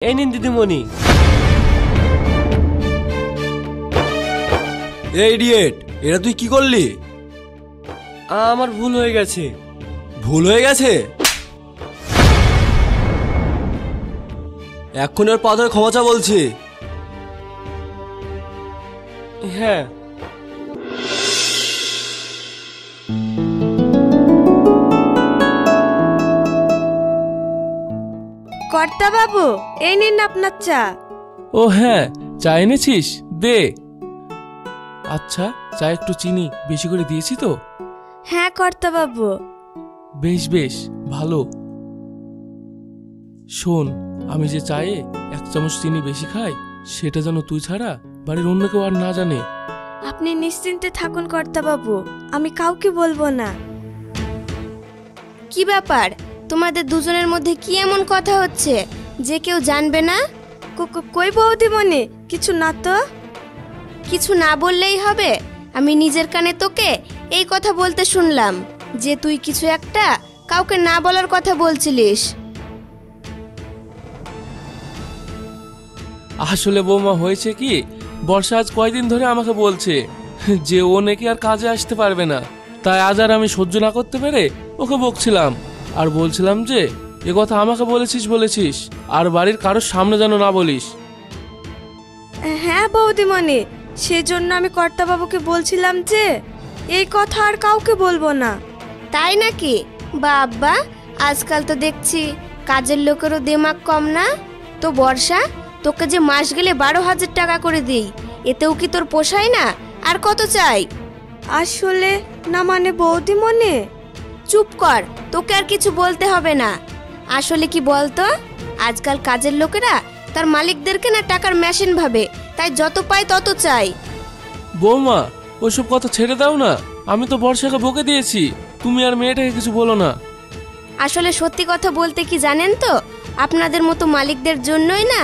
এই নিন দিদিমণি। এই ইডিয়েট, এটা তুই কি করলি? আমার ভুল হয়ে গেছে। ভুল হয়ে গেছে? এখন ওর পা ধরে ক্ষমা চা বলছি। হ্যাঁ। কর্তা বাবু, এই নিন আপনার চা। ও হ্যাঁ, চা এনেছিস? দে। আচ্ছা, চা একটু চিনি বেশি করে দিয়েছি তো? হ্যাঁ কর্তা বাবু। বেশ বেশ ভালো। শোন, আমি যে চায়ে 1 চামচ চিনি বেশি খাই, সেটা যেন তুই ছাড়া বাড়ির অন্য কেউ আর না জানে। আপনি নিশ্চিন্তে থাকুন কর্তা বাবু, আমি কাউকে বলবো না। কি ব্যাপার, তোমাদের দুজনের মধ্যে কি এমন কথা হচ্ছে যে কেউ জানবে না? কই বৌদিমণি, কিছু না তো। কিছু না বললেই হবে? আমি নিজের কানে তোকে এই কথা বলতে শুনলাম যে তুই কিছু একটা কাউকে না বলার কথা বলছিলিস। আসলে বৌমা, হয়েছে কি, বর্ষা আজ কয়দিন ধরে আমাকে বলছে যে ও নাকি আর কাজে আসতে পারবে না। তাই আজ আর আমি সহ্য না করতে পেরে ওকে বকছিলাম আর বলছিলাম যে এ কথা আমাকে বলেছিস আর বাড়ির কারোর সামনে যেন না বলিস। হ্যাঁ বৌদিমণি, সেজন্য আমি কর্তা বাবুকে বলছিলাম যে এই কথা আর কাউকে বলবো না। তাই নাকি? বাবা, আজকাল তো দেখছি কাজের লোকেরও দিমাগ কম না। তো বর্ষা, তোকে যে মাস গেলে 12,000 টাকা করে দিই, এতেও কি তোর পোষায় না? আর কত চাই? আসলে না মানে বৌদিমণি। চুপ কর, তোকে আর কিছু বলতে হবে না। আসলে কি বলতো, আজকাল কাজের লোকেরা তার মালিকদেরকে না টাকার মেশিন ভাবে, তাই যত পায় তত চাই। বৌমা, ওইসব কথা ছেড়ে দাও না। আমি তো বর্ষাকে বকে দিয়েছি, তুমি আর মেয়েটাকে কিছু বলো না। আসলে সত্যি কথা বলতে কি জানেন তো, আপনাদের মতো মালিকদের জন্যই না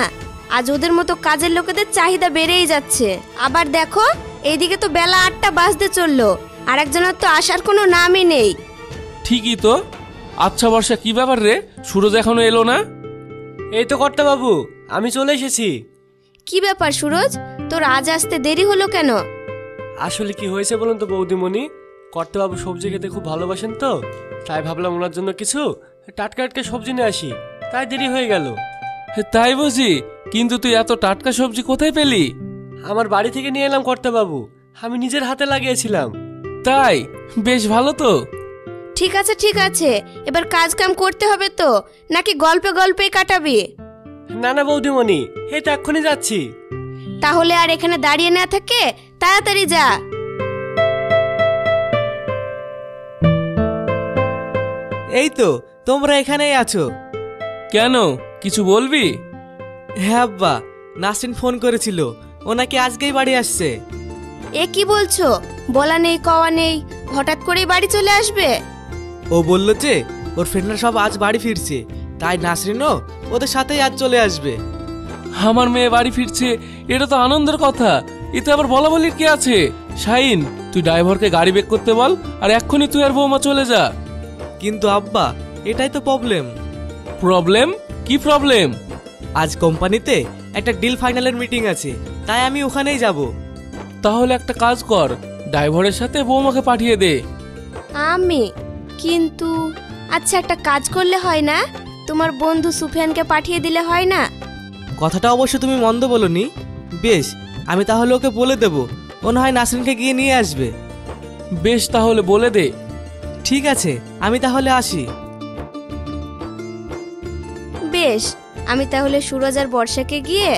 আজ ওদের মতো কাজের লোকেদের চাহিদা বেড়েই যাচ্ছে। আবার দেখো, এইদিকে তো বেলা 8টা বাজতে চললো, আর একজনের তো আসার কোনো নামই নেই। ঠিকই তো। আচ্ছা বর্ষা, কি ব্যাপার রে, সুরজ এখনো এলো না? এই তো কর্তা বাবু, আমি চলে এসেছি। কি ব্যাপার সুরজ, তোর আজ আসতে দেরি হলো কেন? আসলে কি হয়েছে বলুন তো বৌদিমণি, কর্তা বাবু সবজি খেতে খুব ভালোবাসেন তো, তাই ভাবলাম ওনার জন্য কিছু টাটকা টাটকা সবজি নিয়ে আসি, তাই দেরি হয়ে গেল। তাই বুঝি? কিন্তু তুই এত টাটকা সবজি কোথায় পেলি? আমার বাড়ি থেকে নিয়ে এলাম কর্তা বাবু, আমি নিজের হাতে লাগিয়েছিলাম। তাই? বেশ ভালো তো। ঠিক আছে ঠিক আছে, এবার কাজ কাম করতে হবে তো, নাকি গল্পে গল্পেই কাটাবি? না না বৌদিমণি, এই তো এক্ষুনি যাচ্ছি। তাহলে আর এখানে দাঁড়িয়ে না থাকে তাড়াতাড়ি যা। এই তো তোমরা এখানেই আছো। কেন, কিছু বলবি? হ্যাঁ আব্বা, নাসরিন ফোন করেছিল, ও নাকি আজকেই বাড়ি আসছে। এ কি বলছো? বলা নেই কওয়া নেই, হঠাৎ করেই বাড়ি চলে আসবে? ও বলল যে ওর ফ্রেন্ডরা সব আজ বাড়ি ফিরছে, তাই নাসরিনও ওদের সাথেই আজ চলে আসবে। আমার মেয়ে বাড়ি ফিরছে, এটা তো আনন্দের কথা। এতে আবার বলা বলির কি আছে? শাহিন, তুই ড্রাইভারকে গাড়ি বেক করতে বল, আর এক্ষুনি তুই আর বৌমা চলে যা। কিন্তু আব্বা, এটাই তো প্রবলেম। প্রবলেম? কি প্রবলেম? আজ কোম্পানিতে একটা ডিল ফাইনালের মিটিং আছে, তাই আমি ওখানেই যাব। তাহলে একটা কাজ কর, ড্রাইভারের সাথে বৌমাকে পাঠিয়ে দে। আমি কিন্তু আচ্ছা, একটা কাজ করলে হয় না? তোমার বন্ধু সুফিয়ানকে পাঠিয়ে দিলে হয় না? কথাটা অবশ্য তুমি মন্দ বলনি। বেশ, আমি তাহলে ওকে বলে দেব, ও না হয় নাসরিনকে গিয়ে নিয়ে আসবে। বেশ, তাহলে বলে দে। ঠিক আছে, আমি তাহলে আসি। বেশ, আমি তাহলে সুরজ আর বর্ষাকে গিয়ে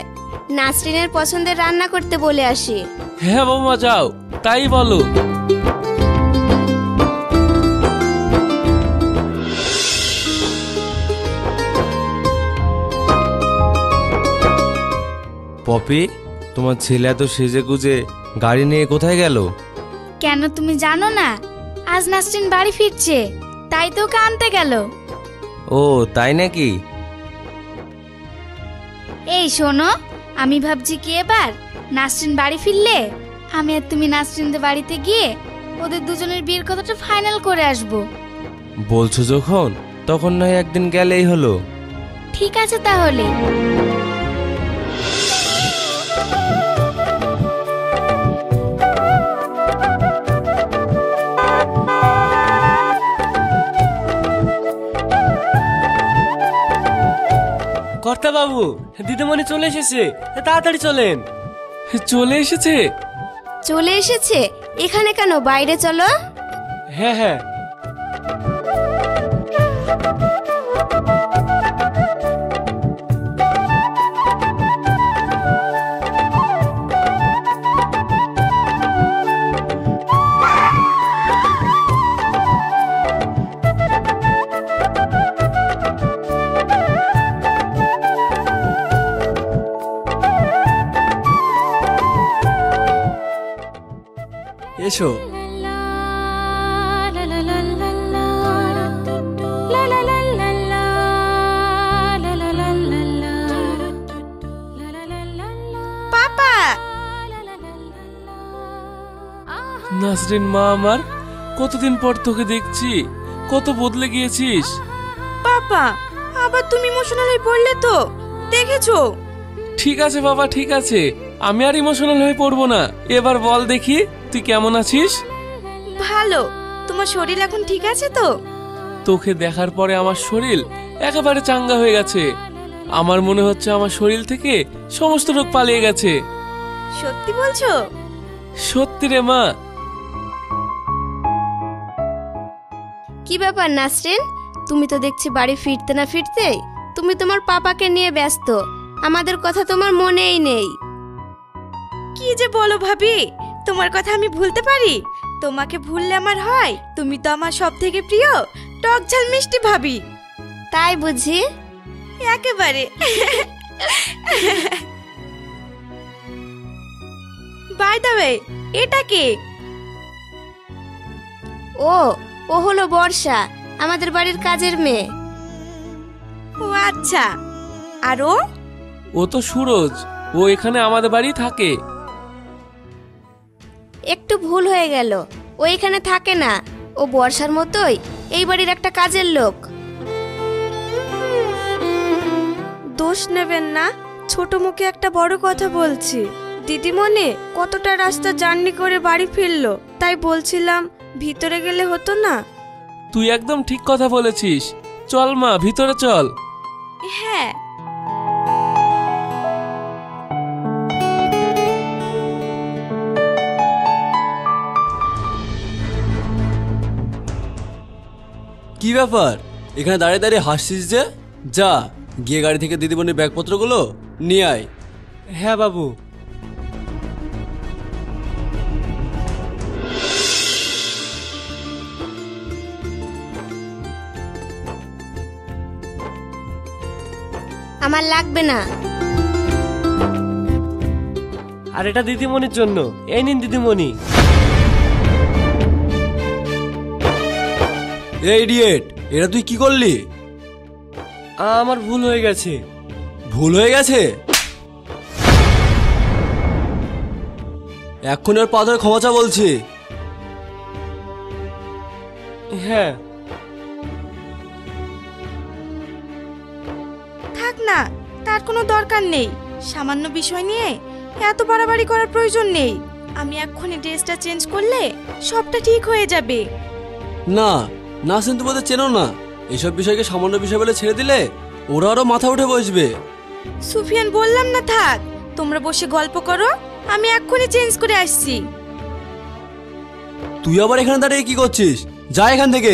নাসরিনের পছন্দের রান্না করতে বলে আসি। হ্যাঁ বৌমা, যাও, তাই বলো। পপি, তোমার ছেলে এত সেজে গুজে গাড়ি নিয়ে কোথায় গেল? কেন, তুমি জানো না? আজ নাসরিন বাড়ি ফিরছে, তাই তো ওকে আনতে গেল। ও তাই নাকি? এই শোনো, আমি ভাবছি কি, এবার নাসরিন বাড়ি ফিরলে আমি আর তুমি নাসরিনদের বাড়িতে গিয়ে ওদের দুজনের বিয়ের কথাটা ফাইনাল করে আসবো। বলছো যখন, তখন নয় একদিন গেলেই হলো। ঠিক আছে তাহলে। বাবু, দিদিমণি চলে এসেছে, তাড়াতাড়ি চলেন। চলে এসেছে? চলে এসেছে? এখানে কেন, বাইরে চলো। হ্যাঁ হ্যাঁ। এসো। পাপা, নাসরিন মা আমার, কতদিন পর তোকে দেখছি, কত বদলে গিয়েছিস। পাপা আবার তুমি ইমোশনাল হয়ে পড়লে তো, দেখেছো? ঠিক আছে বাবা, ঠিক আছে, আমি আর ইমোশনাল হয়ে পড়বো না। এবার বল দেখি, তুই কেমন আছিস? ভালো। তোমার শরীর এখন ঠিক আছে তো? তোকে দেখার পরে আমার শরীর একেবারে চাঙ্গা হয়ে গেছে। আমার মনে হচ্ছে আমার শরীর থেকে সমস্ত রোগ পালিয়ে গেছে। সত্যি বলছো? সত্যি রে মা। কি ব্যাপার নাসরিন, তুমি তো দেখছি বাড়ি ফিরতে না ফিরতেই তুমি তোমার পাপাকে নিয়ে ব্যস্ত, আমাদের কথা তোমার মনেই নেই। কি যে বলো ভাবি, তোমার কথা আমি ভুলতে পারি? তোমাকে ভুললে আমার হয়? তুমি তো আমার সব থেকে প্রিয় টক ঝাল মিষ্টি ভাবি। তাই বুঝি? একেবারে। বাই দ্য ওয়ে, এটা কে? ও হলো বর্ষা, আমাদের বাড়ির কাজের মেয়ে। ও আচ্ছা। আর ও তো সুরজ, ও এখানে আমাদের বাড়ি থাকে। একটু ভুল হয়ে গেল, ও এখানে থাকে না, ও বর্ষার মতোই এই বাড়ির একটা কাজের লোক। দোষ নেবেন না, ছোট মুখে একটা বড় কথা বলছি। দিদিমণি কতটা রাস্তা জার্নি করে বাড়ি ফিরলো, তাই বলছিলাম ভিতরে গেলে হতো না? তুই একদম ঠিক কথা বলেছিস, চল মা ভিতরে চল। হ্যাঁ। কি ব্যাপার, এখানে দাঁড়িয়ে দাঁড়িয়ে হাসছিস যে? যা গিয়ে গাড়ি থেকে দিদিমণির ব্যাগপত্রগুলো নিয়ে আয়। হ্যাঁ বাবু। আমার লাগবে না। আর এটা দিদিমণির জন্য, এই নিন দিদিমণি। এই ইডিয়েট, এটা তুই কি করলি? আমার ভুল হয়ে গেছে। ভুল হয়ে গেছে? এক্ষুনি ওর পা ধরে ক্ষমা চা বলছি। হ্যাঁ। থাক না, তার কোনো দরকার নেই। সামান্য বিষয় নিয়ে এত বাড়াবাড়ি করার প্রয়োজন নেই। আমি এক্ষুনি ড্রেসটা চেঞ্জ করলে সবটা ঠিক হয়ে যাবে। না নাসরিন, তুমি ওদের চেনো না। এসব বিষয়কে সামান্য বিষয় বলে ছেড়ে দিলে ওরা আরো মাথা উঠে বসবে। সুফিয়ান, বললাম না থাক, তোমরা বসে গল্প করো, আমি এক্ষুনি চেঞ্জ করে আসছি। তুই আবার এখানে দাঁড়িয়ে কি করছিস? যা এখান থেকে।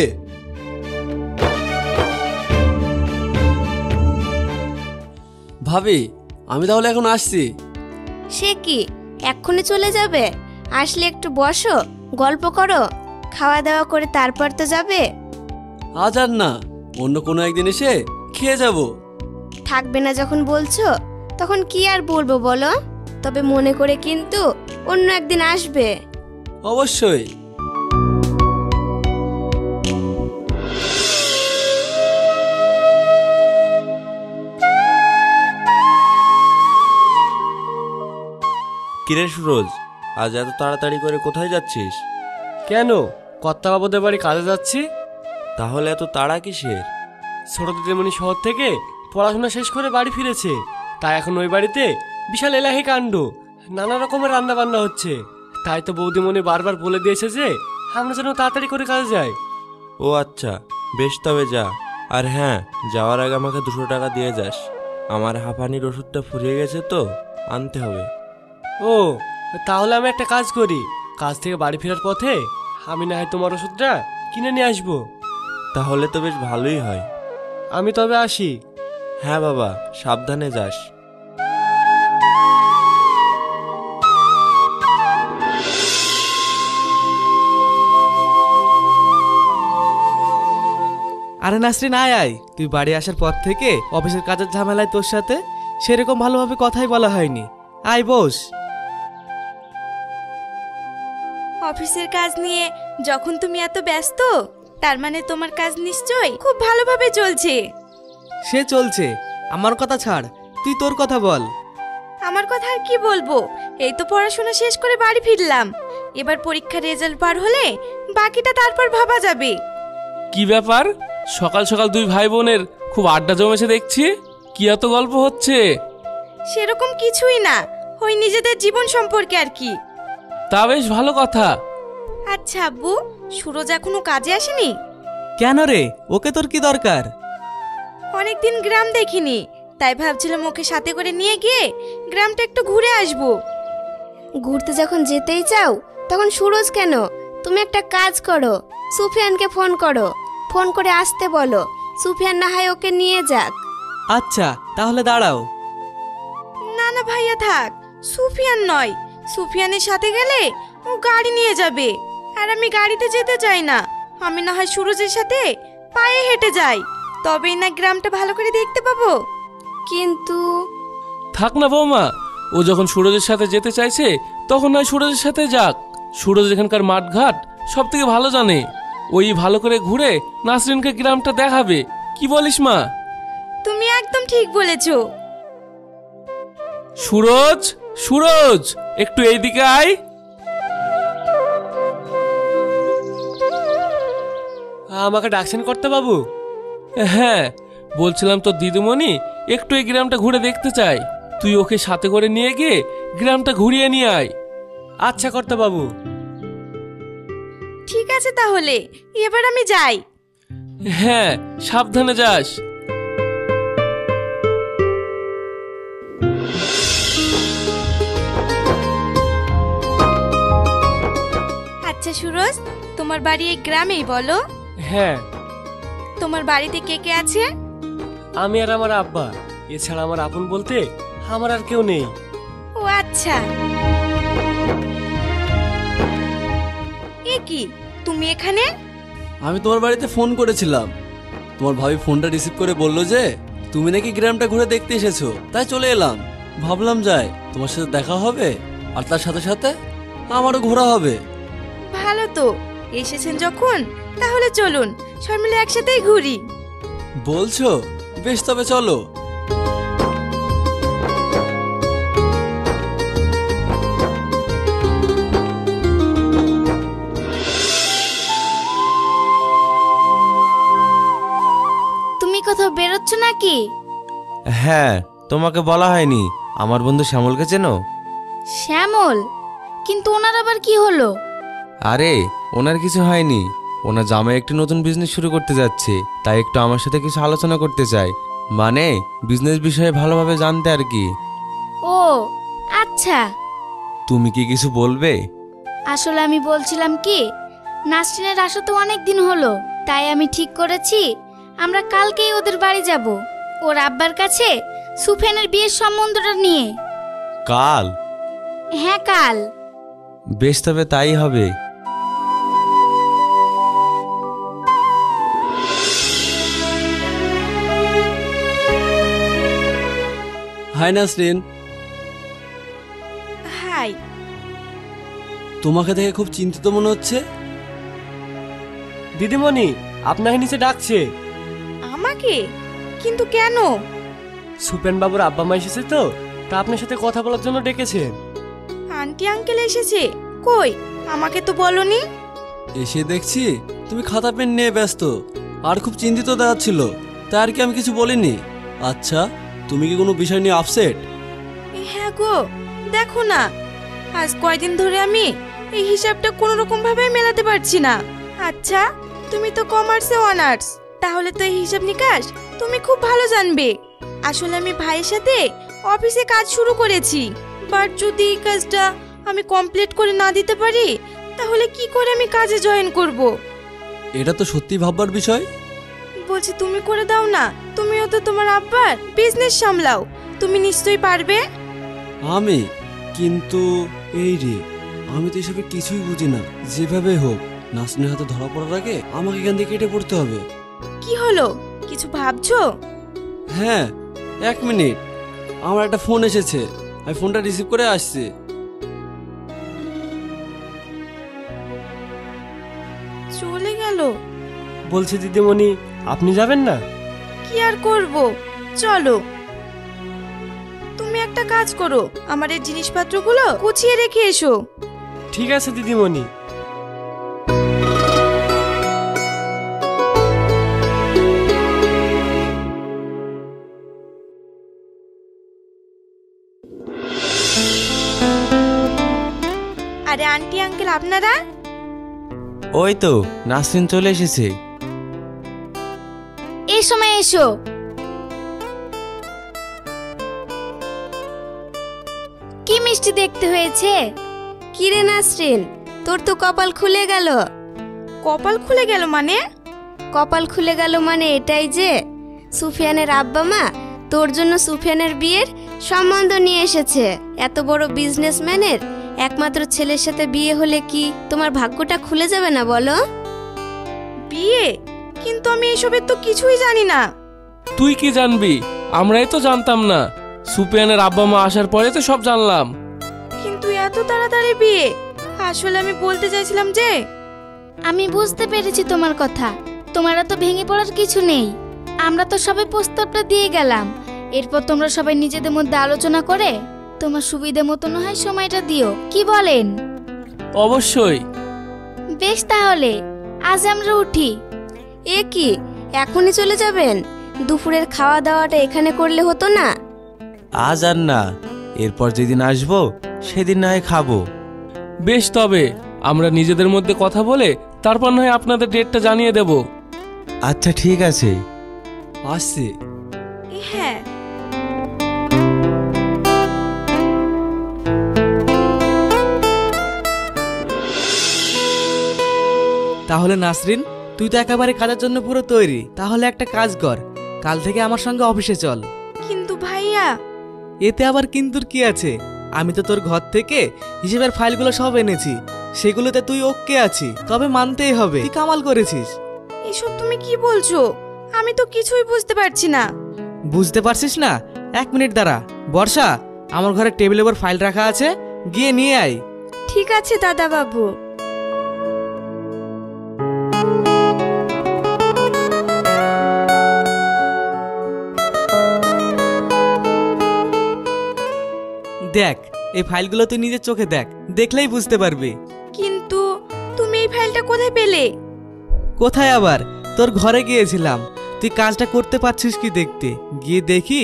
ভাবি, আমি তাহলে এখন আসছি। সে কি, এক্ষুনি চলে যাবে? আসলে একটু বসো, গল্প করো, খাওয়া দাওয়া করে তারপর তো যাবে। আজ আর না, অন্য কোনো একদিন এসে খেয়ে যাব। থাকবে না যখন বলছো, তখন কি আর বলবো বলো। তবে মনে করে কিন্তু অন্য একদিন আসবে। অবশ্যই। কিরে সুরজ, আজ এত তাড়াতাড়ি করে কোথায় যাচ্ছিস? কেন, কর্তাবাবুদের বাড়ি কাজে যাচ্ছি। তাহলে এত তাড়া কিসের? ছোট দিদিমণি শহর থেকে পড়াশোনা শেষ করে বাড়ি ফিরেছে, তাই এখন ওই বাড়িতে বিশাল এলাহি কাণ্ড, নানা রকমের রান্না বান্না হচ্ছে। তাই তো বৌদিমণি বারবার বলে দিয়েছে যে আমরা যেন তাড়াতাড়ি করে কাজে যাই। ও আচ্ছা, বেশ তবে যা। আর হ্যাঁ, যাওয়ার আগে আমাকে 200 টাকা দিয়ে যাস। আমার হাঁপানির ওষুধটা ফুরিয়ে গেছে তো, আনতে হবে। ও, তাহলে আমি একটা কাজ করি, কাজ থেকে বাড়ি ফেরার পথে আমি না হয় তোমার ওষুধটা কিনে নিয়ে আসবো। তাহলে তো বেশ ভালোই হয়। আমি তবে আসি। হ্যাঁ বাবা, সাবধানে যাস। আরে নাসরিন, আয় আয়। তুই বাড়ি আসার পর থেকে অফিসের কাজের ঝামেলায় তোর সাথে সেরকম ভালোভাবে কথাই বলা হয়নি। আয় বস। অফিসের কাজ নিয়ে যখন তুমি এত ব্যস্ত, তার মানে তোমার কাজ নিশ্চয়ই খুব ভালোভাবে চলছে। সে চলছে, আমার কথা ছাড়, তুই তোর কথা বল। আমার কথা আর কি বলবো, এই তো পড়াশোনা শেষ করে বাড়ি ফিরলাম। এবার পরীক্ষার রেজাল্ট বার হলে বাকিটা তারপর ভাবা যাবে। কি ব্যাপার, সকাল সকাল দুই ভাই বোনের খুব আড্ডা জমেছে দেখছি। কি এত গল্প হচ্ছে? সেরকম কিছুই না, ওই নিজেদের জীবন সম্পর্কে আর কি। তা বেশ ভালো কথা। আচ্ছা আব্বু, সুরজ এখনো কাজে আসেনি? কেন রে, ওকে তোর কি দরকার? অনেকদিন গ্রাম দেখিনি, তাই ভাবছিলাম ওকে সাথে করে নিয়ে গিয়ে গ্রামটা একটু ঘুরে আসবো। ঘুরতে যখন যেতেই চাও তখন সুরজ কেন, তুমি একটা কাজ করো, সুফিয়ানকে ফোন করো, ফোন করে আসতে বলো। সুফিয়ান না হয় ওকে নিয়ে যাক। আচ্ছা তাহলে দাঁড়াও। না না ভাইয়া থাক, সুফিয়ান নয়, সুফিয়ানের সাথে গেলে ও গাড়ি নিয়ে যাবে, আর আমি গাড়িতে যেতে চাই না। আমি না হয় সুরজের সাথে পায়ে হেঁটে যাই, তবেই না গ্রামটা ভালো করে দেখতে পাবো। কিন্তু থাক না বৌমা, ও যখন সুরজের সাথে যেতে চাইছে তখন নয় সুরজের সাথে যাক। সুরজ এখানকার মাঠঘাট সব থেকে ভালো জানে, ওই ভালো করে ঘুরে নাসরিনকে গ্রামটা দেখাবে। কি বলিস মা? তুমি একদম ঠিক বলেছো। সুরজ, সুরজ, একটু এইদিকে আয়। আমাকে ডাকছেন করতে বাবু? হ্যাঁ, বলছিলাম তো দিদিমণি একটু এই গ্রামটা ঘুরে দেখতে চাই, তুই ওকে সাথে করে নিয়ে গিয়ে গ্রামটা ঘুরিয়ে নিয়ে আয়। আচ্ছা করতে বাবু। ঠিক আছে তাহলে, এবার আমি যাই। হ্যাঁ, সাবধানে যাস। আচ্ছা সুরজ, তোমার বাড়ি এই গ্রামেই বলো? হ্যাঁ। তোমার বাড়িতে কে কে আছে? আমি আর আমার আব্বা, এছাড়া আমার আপন বলতে আমার আর কেউ নেই। ও আচ্ছা। এ কি, তুমি এখানে? আমি তোমার বাড়িতে ফোন করেছিলাম, তোমার ভাবি ফোনটা রিসিভ করে বলল যে তুমি নাকি গ্রামটা ঘুরে দেখতে এসেছো, তাই চলে এলাম। ভাবলাম যাই, তোমার সাথে দেখা হবে আর তার সাথে সাথে আমারও ঘোরা হবে। ভালো তো, এসেছেন যখন তাহলে চলুন সবাই মিলে একসাথেই ঘুরি। বলছো? বেশ, তবে চলো। তুমি কোথাও বেরোচ্ছ নাকি? হ্যাঁ, তোমাকে বলা হয়নি, আমার বন্ধু শ্যামলকে চেনো? শ্যামল? কিন্তু ওনার আবার কি হলো? আরে ওনার কিছু হয়নি, ওনার জামাই একটি নতুন বিজনেস শুরু করতে যাচ্ছে, তাই একটু আমার সাথে কিছু আলোচনা করতে চাই, মানে বিজনেস বিষয়ে ভালোভাবে জানতে আর কি। ও আচ্ছা। তুমি কি কিছু বলবে? আসলে আমি বলছিলাম কি, নাসরিনের আসা তো অনেক দিন হলো, তাই আমি ঠিক করেছি আমরা কালকেই ওদের বাড়ি যাব, ওর আব্বার কাছে সুফিয়ানের বিয়ের সম্বন্ধটা নিয়ে। কাল? হ্যাঁ কাল। বেশ, তবে তাই হবে। হাই নাসরিন। হাই। তোমাকে দেখে খুব চিন্তিত মনে হচ্ছে। দিদিমণি আপনাকে নিচে ডাকছে। আমাকে? কিন্তু কেন? সুপেন বাবুর আব্বা মা এসেছে তো, তা আপনার সাথে কথা বলার জন্য ডেকেছেন। আন্টি আঙ্কেল এসেছে? কই, আমাকে তো বলনি। এসে দেখছি তুমি খাতা পেন নিয়ে ব্যস্ত আর খুব চিন্তিত দেখাচ্ছিল, তাই আর কি আমি কিছু বলিনি। আচ্ছা, তুমি কি কোনো বিষয় নিয়ে আপসেট? হ্যাঁ গো, দেখো না, আজ কয়দিন ধরে আমি এই হিসাবটা কোনো রকম ভাবে মেলাতে পারছি না। আচ্ছা, তুমি তো কমার্সে অনার্স, তাহলে তো এই হিসাব নিকাশ তুমি খুব ভালো জানবে। আসলে আমি ভাইয়ের সাথে অফিসে কাজ শুরু করেছি, বাট যদি এই কাজটা আমি কমপ্লিট করে না দিতে পারি তাহলে কি করে আমি কাজে জয়েন করব? এটা তো সত্যি ভাববার বিষয়। বলছি তুমি করে দাও না, তুমিও তো তোমার আব্বার বিজনেস সামলাও, তুমি নিশ্চয়ই পারবে। আমি কিন্তু এই রে, আমি তো এসবে কিছুই বুঝি না। যেভাবে হোক নাসরিনের হাতে ধরা পড়ার আগে আমাকে এখান থেকে কেটে পড়তে হবে। কি হলো, কিছু ভাবছো? হ্যাঁ, 1 মিনিট, আমার একটা ফোন এসেছে, আমি ফোনটা রিসিভ করে আসছি। চলে গেল। বলছি দিদিমণি, আপনি যাবেন না? কি আর করব, চলো। তুমি একটা কাজ করো, আমার এই জিনিসপত্রগুলো গুছিয়ে রেখে এসো। ঠিক আছে দিদিমণি। আরে আন্টি আঙ্কেল, আপনারা? ওই তো নাসরিন চলে এসেছে। এই সময় এসো। কি মিষ্টি দেখতে হয়েছে। কিরে নাসরিন, তোর তো কপাল খুলে গেল। কপাল খুলে গেল মানে? কপাল খুলে গেল মানে এটাই যে সুফিয়ানের আব্বা মা তোর জন্য সুফিয়ানের বিয়ের সম্বন্ধ নিয়ে এসেছে। এত বড় বিজনেসম্যানের একমাত্র ছেলের সাথে বিয়ে হলে কি তোমার ভাগ্যটা খুলে যাবে না বলো? বিয়ে? কিন্তু আমি এসবের তো কিছুই জানি না। তুই কি জানবি? আমরাই তো জানতাম না। সুপিয়ানের আব্বা মা আসার পরে তো সব জানলাম। কিন্তু এত তাড়াতাড়ি বিয়ে? আসলে আমি বলতে চাইছিলাম যে, আমি বুঝতে পেরেছি তোমার কথা। তোমার তো ভেঙে পড়ার কিছু নেই। আমরা তো সবাই প্রস্তাবটা দিয়ে গেলাম, এরপর তোমরা সবাই নিজেদের মধ্যে আলোচনা করে তোমার সুবিধা মতো না হয় সময়টা দিও, কি বলেন? অবশ্যই। বেশ, তাহলে আজ আমরা উঠি। এ কি, এখনই চলে যাবেন? দুপুরের খাওয়া দাওয়াটা এখানে করলে হতো না? আজ আর না, এরপর যেদিন আসবো সেদিন না হয় খাবো। বেশ, তবে আমরা নিজেদের মধ্যে কথা বলে তারপর না হয় আপনাদের ডেটটা জানিয়ে দেব। আচ্ছা ঠিক আছে, আসছি। হ্যাঁ। তাহলে নাসরিন, তুই তো একেবারে কাজের জন্য পুরো তৈরি। তাহলে একটা কাজ কর, কাল থেকে আমার সঙ্গে অফিসে চল। কিন্তু ভাইয়া। এতে আবার কিন্তুর কি আছে? আমি তো তোর ঘর থেকে হিসেবের ফাইলগুলো সব এনেছি, সেগুলোতে তুই ওকে আছি। তবে মানতেই হবে তুই কামাল করেছিস। এসব তুমি কি বলছো? আমি তো কিছুই বুঝতে পারছি না। বুঝতে পারছিস না? 1 মিনিট দাঁড়া। বর্ষা, আমার ঘরে টেবিলের উপর ফাইল রাখা আছে, গিয়ে নিয়ে আয়। ঠিক আছে দাদা বাবু। দেখ, এই ফাইলগুলো তুই নিজের চোখে দেখ, দেখলেই বুঝতে পারবি। কিন্তু তুমি এই ফাইলটা কোথায় পেলে? কোথায় আবার, তোর ঘরে গিয়েছিলাম। তুই কাজটা করতে পারছিস কি দেখতে, গিয়ে দেখি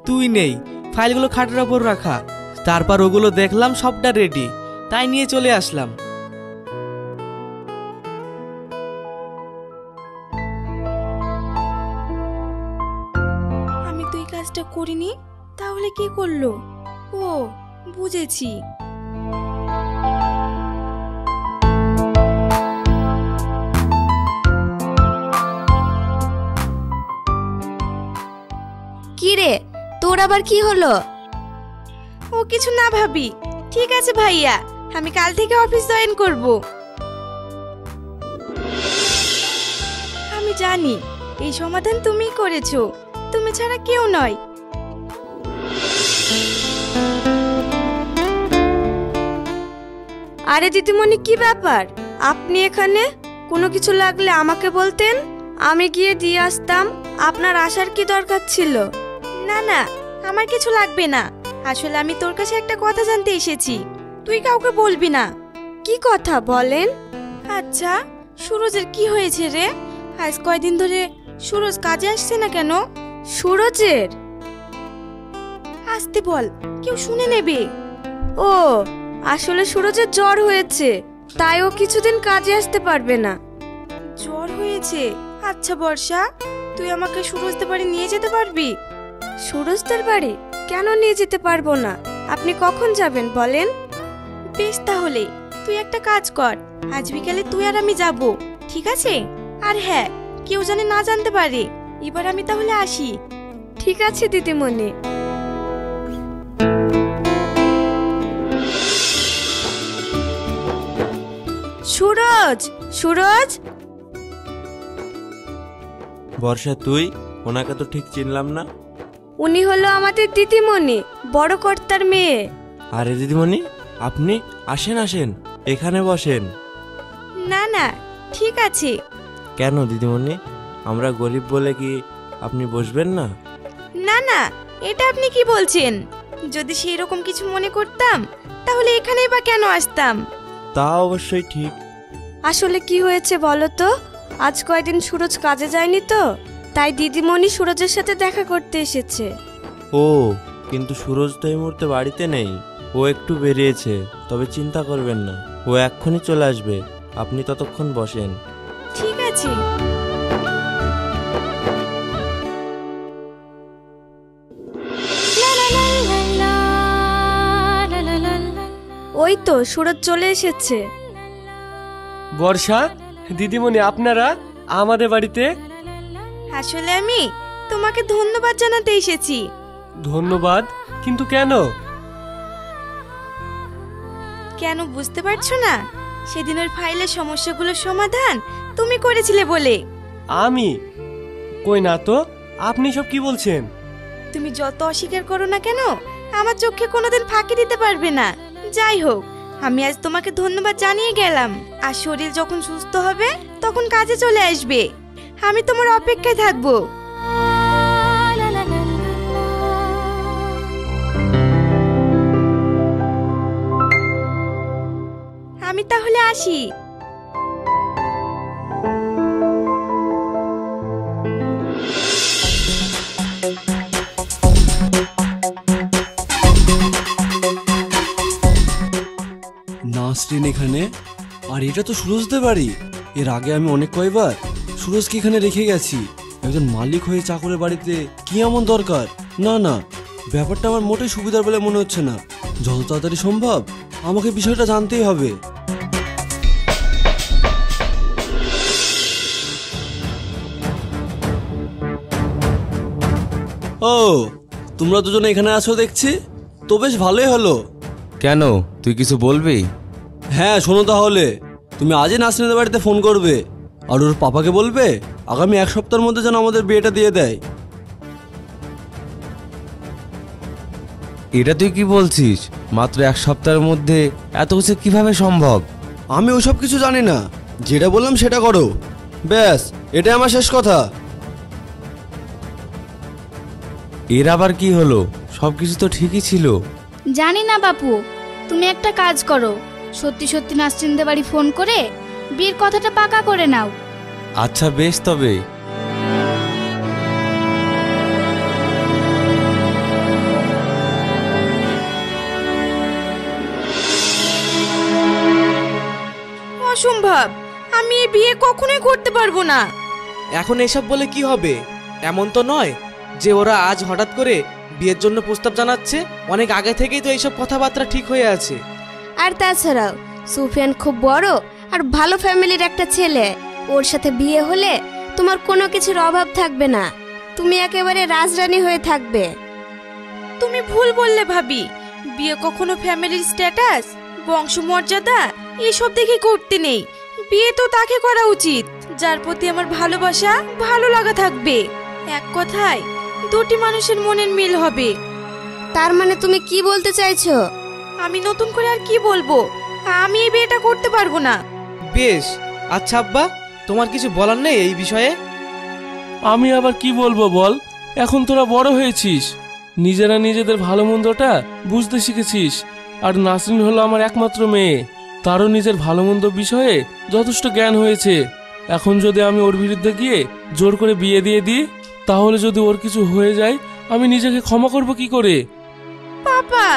তুই নেই, ফাইলগুলো খাটের ওপর রাখা। তারপর ওগুলো দেখলাম সবটা রেডি, তাই নিয়ে চলে আসলাম। আমি তো এই কাজটা করিনি, তাহলে কে করলো? ও, বুঝেছি। কি রে, তোর আবার কি হলো? ও কিছু না ভাবি। ঠিক আছে ভাইয়া, আমি কাল থেকে অফিস জয়েন করব। আমি জানি এই সমাধান তুমিই করেছো, তুমি ছাড়া কেউ নয়। আরে দিদিমণি, কি ব্যাপার? আপনি এখানে? কোনো কিছু লাগলে আমাকে বলতেন, আমি গিয়ে দিয়ে আসতাম। আপনার আসার কি দরকার ছিল? না না, আমার কিছু লাগবে না। আসলে আমি তোর কাছে একটা কথা জানতে এসেছি, তুই কাউকে বলবি না। কি কথা বলেন? আচ্ছা, সুরজের কি হয়েছে রে? আজ কয়দিন ধরে সুরজ কাজে আসছে না কেন? সুরজের? আসতে বল, কেউ শুনে নেবে। ও, আসলে সুরজের জ্বর হয়েছে, তাই ও কিছুদিন কাজে আসতে পারবে না। জ্বর হয়েছে? আচ্ছা বর্ষা, তুই আমাকে সুরজদের বাড়ি নিয়ে যেতে পারবি? সুরজদের বাড়ি কেন নিয়ে যেতে পারবো না? আপনি কখন যাবেন বলেন? বেশ, তাহলে তুই একটা কাজ কর, আজ বিকালে তুই আর আমি যাব, ঠিক আছে? আর হ্যাঁ, কেউ জানে না জানতে পারে। এবার আমি তাহলে আসি। ঠিক আছে দিদিমণি। সুরজ, সুরজ! বর্ষা, তুই? ওনাকে তো ঠিক চিনলাম না। উনি হলো আমাদের দিদিমণি, বড় কর্তার মেয়ে। আরে দিদিমণি, আপনি আসেন আসেন, এখানে বসেন। না না, ঠিক আছে। কেন দিদিমণি, আমরা গরিব বলে কি আপনি বসবেন না? না না, এটা আপনি কি বলছেন? যদি সেই রকম কিছু মনে করতাম তাহলে এখানেই বা কেন আসতাম? তা অবশ্যই ঠিক। আসলে কি হয়েছে বলো তো? আজ কয়দিন সুরজ কাজে যায়নি তো, তাই দিদিমণি সুরজের সাথে দেখা করতে এসেছে। ও, কিন্তু সুরজ তো এই মুহূর্তে বাড়িতে নেই, ও একটু বেরিয়েছে। তবে চিন্তা করবেন না, ও এক্ষুনি চলে আসবে। আপনি ততক্ষণ বসেন। ঠিক আছে। ওই তো সুরজ চলে এসেছে। বর্ষা, দিদিমণি, আপনারা আমাদের বাড়িতে? আসলে আমি তোমাকে ধন্যবাদ জানাতে এসেছি। ধন্যবাদ? কিন্তু কেন? কেন বুঝতে পারছো না? সেদিন ওই ফাইলের সমস্যাগুলোর সমাধান তুমি করেছিলে বলে। আমি? কই না তো। আপনি সব কি বলছেন? তুমি যত অস্বীকার করো না কেন, আমার চোখে কোনোদিন ফাঁকি দিতে পারবে না। যাই হোক, আমি আজ তোমাকে ধন্যবাদ জানিয়ে গেলাম। আর শরীর যখন সুস্থ হবে তখন কাজে চলে আসবে। আমি তোমার অপেক্ষায় থাকবো। আমি তাহলে আসি। নাসরিন এখানে? আর এটা তো সুরজদের বাড়ি। এর আগে আমি অনেক কয়বার সুরজকে এখানে রেখে গেছি। একজন মালিক হয়ে চাকরের বাড়িতে কি এমন দরকার? না না, ব্যাপারটা আমার মোটেই সুবিধার বলে মনে হচ্ছে না। যত তাড়াতাড়ি সম্ভব আমাকে বিষয়টা জানতেই হবে। ও, তোমরা দুজনে এখানে আছো দেখছি, তো বেশ ভালোই হলো। কেন, তুই কিছু বলবি? হ্যাঁ, শোনো তাহলে, তুমি আজই নাসরিনের বাড়িতে ফোন করবে আর ওর পাপাকে বলবে আগামী 1 সপ্তাহের মধ্যে যেন আমাদের বিয়েটা দিয়ে দেয়। এটা তুই কি বলছিস? মাত্র 1 সপ্তাহের মধ্যে এত কিছু কিভাবে সম্ভব? আমি ওসব কিছু জানি না, যেটা বললাম সেটা করো। ব্যাস, এটাই আমার শেষ কথা। এর আবার কি হলো? সবকিছু তো ঠিকই ছিল। জানি না বাপু, তুমি একটা কাজ করো, সত্যি সত্যি নাসরিনদের বাড়ি ফোন করে বিয়ের কথাটা পাকা করে নাও। আচ্ছা বেশ, তবে অসম্ভব, আমি এই বিয়ে কখনোই করতে পারবো না। এখন এসব বলে কি হবে? এমন তো নয় যে ওরা আজ হঠাৎ করে বিয়ের জন্য প্রস্তাব জানাচ্ছে। অনেক আগে থেকেই তো এইসব কথাবার্তা ঠিক হয়ে আছে। আর তাছাড়াও সুফিয়ান খুব বড় আর ভালো ফ্যামিলির একটা ছেলে। ওর সাথে বিয়ে হলে তোমার কোনো কিছুর অভাব থাকবে না, তুমি একেবারে রাজরানী হয়ে থাকবে। তুমি ভুল বললে ভাবি। বিয়ে কখনো ফ্যামিলির স্ট্যাটাস, বংশমর্যাদা এসব দেখে করতে নেই। বিয়ে তো তাকে করা উচিত যার প্রতি আমার ভালোবাসা, ভালো লাগা থাকবে। এক কথায় দুটি মানুষের মনের মিল হবে। তার মানে তুমি কি বলতে চাইছো? আমি নতুন করে আর কি বলবো? আমি এই বিয়েটা করতে পারবো না। বেশ, আচ্ছা আব্বা, তোমার কিছু বলার নেই এই বিষয়ে? আমি আবার কি বলবো বল? এখন তোরা বড় হয়েছিস, নিজেরা নিজেদের ভালো মন্দটা বুঝতে শিখেছিস। আর নাসরিন হলো আমার একমাত্র মেয়ে, তারও নিজের ভালো মন্দ বিষয়ে যথেষ্ট জ্ঞান হয়েছে। এখন যদি আমি ওর বিরুদ্ধে গিয়ে জোর করে বিয়ে দিয়ে দিই, তাহলে যদি ওর কিছু হয়ে যায় আমি নিজেকে ক্ষমা করব কি করে? পাপা!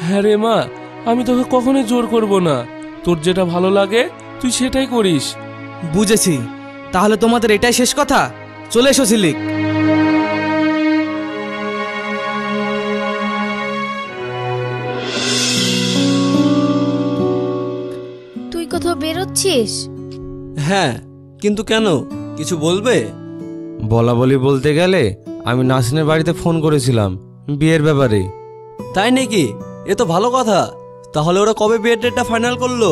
হ্যাঁ রে মা, আমি তোকে কখনোই জোর করব না। তোর যেটা ভালো লাগে তুই সেটাই করিস। বুঝেছি, তাহলে তোমাদের এটাই শেষ কথা? চলে এসো ঝিলিক। করছিস? হ্যাঁ, কিন্তু কেন, কিছু বলবে? বলা বলি বলতে গেলে আমি নাসরিনের বাড়িতে ফোন করেছিলাম বিয়ের ব্যাপারে। তাই নাকি? এ তো ভালো কথা। তাহলে ওরা কবে বিয়ের ডেটটা ফাইনাল করলো?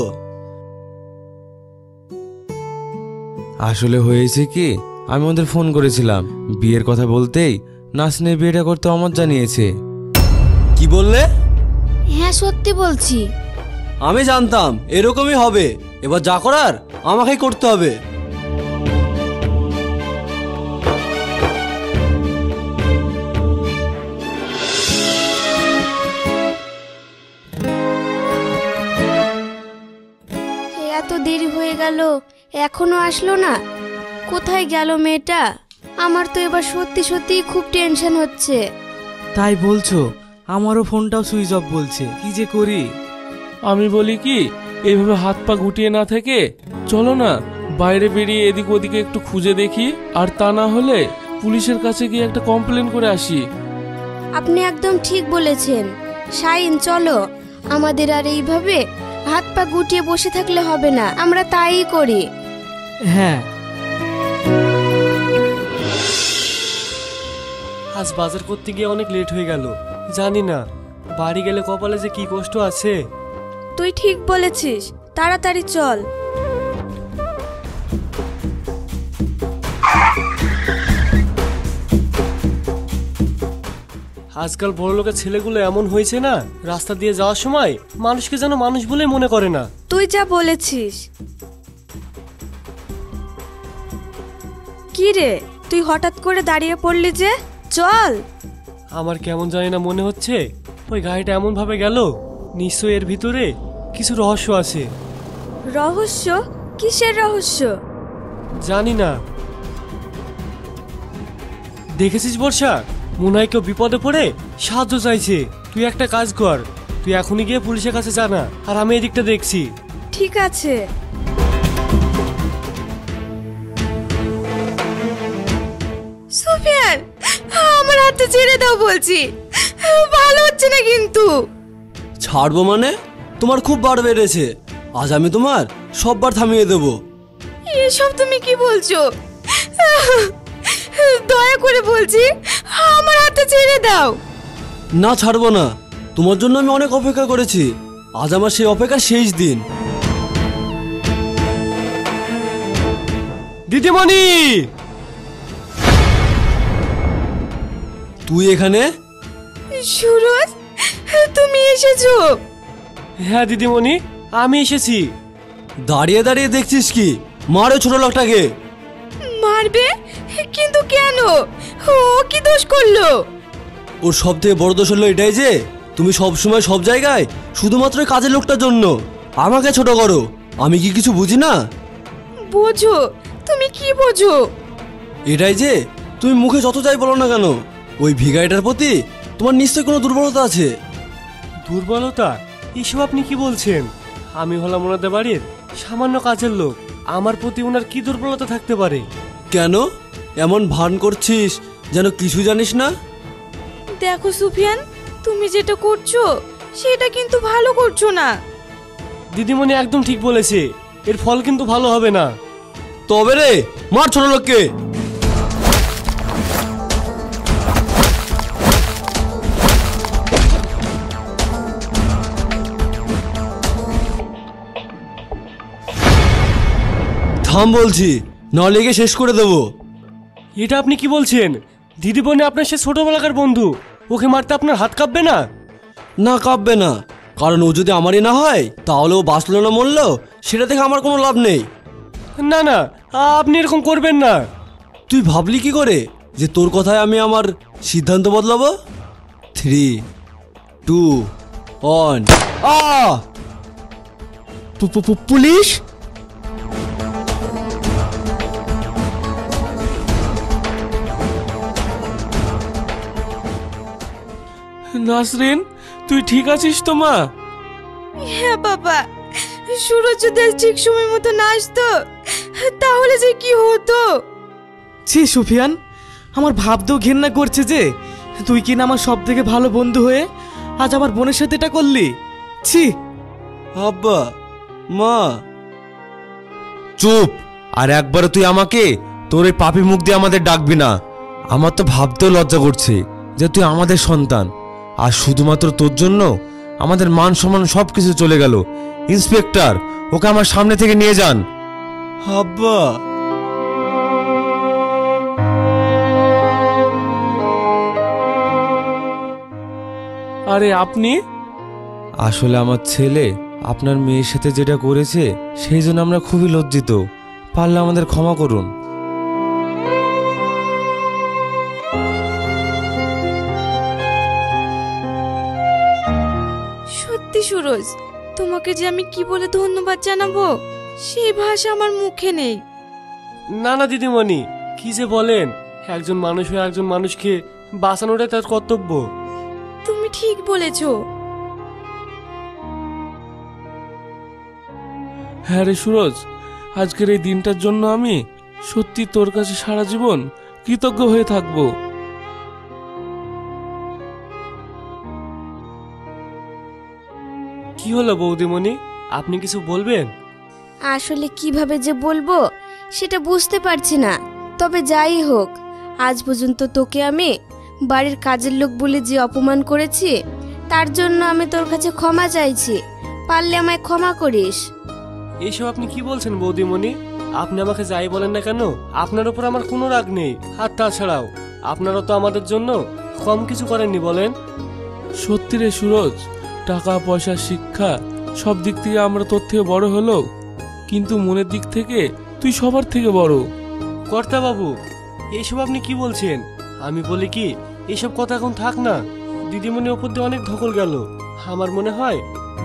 আসলে হয়েছে কি, আমি ওদের ফোন করেছিলাম, বিয়ের কথা বলতেই নাসরিনের বিয়েটা করতে অমত জানিয়েছে। কি বললে? হ্যাঁ সত্যি বলছি। আমি জানতাম এরকমই হবে। এবার যা করার আমাকেই করতে হবে। এত দেরি হয়ে গেল, এখনো আসলো না। কোথায় গেল মেয়েটা? আমার তো এবার সত্যি সত্যি খুব টেনশন হচ্ছে। তাই বলছো? আমারও ফোনটাও সুইচ অফ বলছে, কি যে করি। আমি বলি কি, এইভাবে হাত পা গুটিয়ে না থেকে চলো না বাইরে বেরিয়ে এদিক ওদিকে একটু খুঁজে দেখি, আর তা না হলে পুলিশের কাছে গিয়ে একটা কমপ্লেন করে আসি। আপনি একদম ঠিক বলেছেন। শাইন চলো, আমাদের আর এইভাবে হাত পা গুটিয়ে বসে থাকলে হবে না, আমরা তাই করি। হ্যাঁ। আজ বাজার করতে গিয়ে অনেক লেট হয়ে গেল। জানি না বাড়ি গেলে কপালে যে কি কষ্ট আছে। তুই ঠিক বলেছিস, তাড়াতাড়ি চল। আজকাল বড় লোকের ছেলেগুলো এমন হয়েছে না, রাস্তা দিয়ে যাওয়ার সময় মানুষকে যেন মানুষ বলেই মনে করে না। তুই যা বলেছিস। কি রে, তুই হঠাৎ করে দাঁড়িয়ে পড়লি যে? চল। আমার কেমন জানি না মনে হচ্ছে ওই গাড়িটা এমন ভাবে গেল, নিশ্চয়ই এর ভিতরে কিছু রহস্য আছে। রহস্য? কিসের রহস্য? জানি না। দেখেছিস বর্ষা, মনে হয় কেউ বিপদে পড়ে সাহায্য চাইছে। তুই একটা কাজ কর, তুই এখনই গিয়ে পুলিশের কাছে জানা, আর আমি এদিকটা দেখছি। ঠিক আছে। সুফিয়ান, আমার হাতে ছেড়ে দাও বলছি, ভালো হচ্ছে না কিন্তু। ছাড়বো মানে? তোমার খুব বার বেড়েছে। আজ আমি তোমার সব বার থামিয়ে দেবো। এসব তুমি কি বলছো? দয়া করে বলছি, আমার হাতে ছেড়ে দাও। না, ছাড়বো না। তোমার জন্য আমি অনেক অপেক্ষা করেছি। আজ আমার সেই অপেক্ষার শেষ দিন। দিদিমণি! তুই এখানে? সুরজ, তুমি এসেছো? হ্যাঁ দিদিমণি, আমি এসেছি। দাঁড়িয়ে দাঁড়িয়ে দেখছিস কি? মারে ছোট লোকটাকে। মারবে? কিন্তু কেন? ও কি দোষ করলো? ওর সব থেকে বড় দোষ হলো এটাই যে তুমি সব সময় সব জায়গায় শুধুমাত্র ওই কাজের লোকটার জন্য আমাকে ছোট করো। আমি কি কিছু বুঝি না? বোঝো? তুমি কি বোঝো? এটাই যে তুমি মুখে যত যাই বলো না কেন, ওই ভিখারিটার প্রতি তোমার নিশ্চয়ই কোনো দুর্বলতা আছে। দুর্বলতা? এসব আপনি কি বলছেন? আমি হলাম ওনাদের বাড়ির সামান্য কাজের লোক, আমার প্রতি ওনার কি দুর্বলতা থাকতে পারে? কেন এমন ভান করছিস যেন কিছু জানিস না? দেখো সুফিয়ান, তুমি যেটা করছো সেটা কিন্তু ভালো করছো না। দিদিমণি একদম ঠিক বলেছে, এর ফল কিন্তু ভালো হবে না। তবে রে, মার ছোট লোককে। থাম বলছি, নলে গিয়ে শেষ করে দেবো। এটা আপনি কি বলছেন? দিদিমণি আপনার সে ছোটবেলাকার বন্ধু, ওকে মারতে আপনার হাত কাঁপবে না? না, কাঁপবে না। কারণ ও যদি আমারই না হয় তাহলে ও বাঁচলো না মরলো সেটা থেকে আমার কোনো লাভ নেই। না না, আপনি এরকম করবেন না। তুই ভাবলি কি করে যে তোর কথায় আমি আমার সিদ্ধান্ত বদলাবো? 3, 2, 1। পুলিশ? নাসরিন, তুই ঠিক আছিস তো মা? হ্যাঁ বাবা, সুরজ যদি ঠিক সময় মতো না আসতো তাহলে যে কি হতো। ছি সুফিয়ান, আমার ভাবতেও ঘেন্না করছে যে তুই কিনা আমার সব থেকে ভালো বন্ধু হয়ে আজ আমার বোনের সাথে এটা করলি। ছি। আব্বা, মা, চুপ! আর একবারও তুই আমাকে তোর এই পাপী মুখ দিয়ে আমাদের ডাকবি না। আমার তো ভাবতেও লজ্জা করছে যে তুই আমাদের সন্তান, আর শুধুমাত্র তোর জন্য আমাদের মান সম্মান সবকিছু চলে গেল। ইন্সপেক্টর, ওকে আমার সামনে থেকে নিয়ে যান। আব্বা, আরে আপনি? আসলে আমার ছেলে আপনার মেয়ের সাথে যেটা করেছে সেই জন্য আমরা খুবই লজ্জিত। পারলে আমাদের ক্ষমা করুন। সত্যি সুরজ, তোমাকে যে আমি কি বলে ধন্যবাদ জানাবো সেই ভাষা আমার মুখে নেই। না না দিদিমণি, কি যে বলেন! একজন মানুষ হয়ে একজন মানুষকে বাঁচানোটাই তার কর্তব্য। তুমি ঠিক বলেছো। হ্যাঁ রে সুরজ, আজকের এই দিনটার জন্য আমি সত্যি তোর কাছে সারা জীবন কৃতজ্ঞ হয়ে থাকবো। কি হলো বৌদিমণি, আপনি কিছু বলবেন? আসলে কিভাবে যে বলবো সেটা বুঝতে পারছি না। তবে যাই হোক, আজ পর্যন্ত তোকে আমি বাড়ির কাজের লোক বলে যে অপমান করেছি, তার জন্য আমি তোর কাছে ক্ষমা চাইছি। পারলে আমায় ক্ষমা করিস। এইসব আপনি কি বলছেন বৌদিমণি? আপনি আমাকে যাই বলেন না কেন, আপনার উপর আমার কোনো রাগ নেই। আর তাছাড়াও আপনারা তো আমাদের জন্য কম কিছু করেননি বলেন। সত্যি রে সুরজ, টাকা পয়সা শিক্ষা সব দিক থেকে আমরা তোর থেকে বড় হলেও কিন্তু মনের দিক থেকে তুই সবার থেকে বড়। কর্তা বাবু, এইসব আপনি কি বলছেন? আমি বলি কি, এইসব কথা এখন থাক না। দিদিমণি ওপর দিয়ে অনেক ধকল গেল। আমার মনে হয়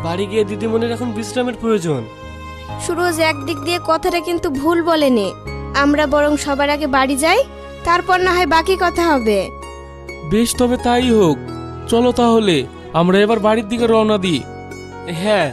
বাড়ি গিয়ে দিদিমণির এখন বিশ্রামের প্রয়োজন। সুরজ একদিক দিয়ে কথাটা কিন্তু ভুল বলেনি। আমরা বরং সবার আগে বাড়ি যাই, তারপর না হয় বাকি কথা হবে। বেশ, তবে তাই হোক। চলো তাহলে আমরা এবার বাড়ির দিকে রওনা দিই। হ্যাঁ,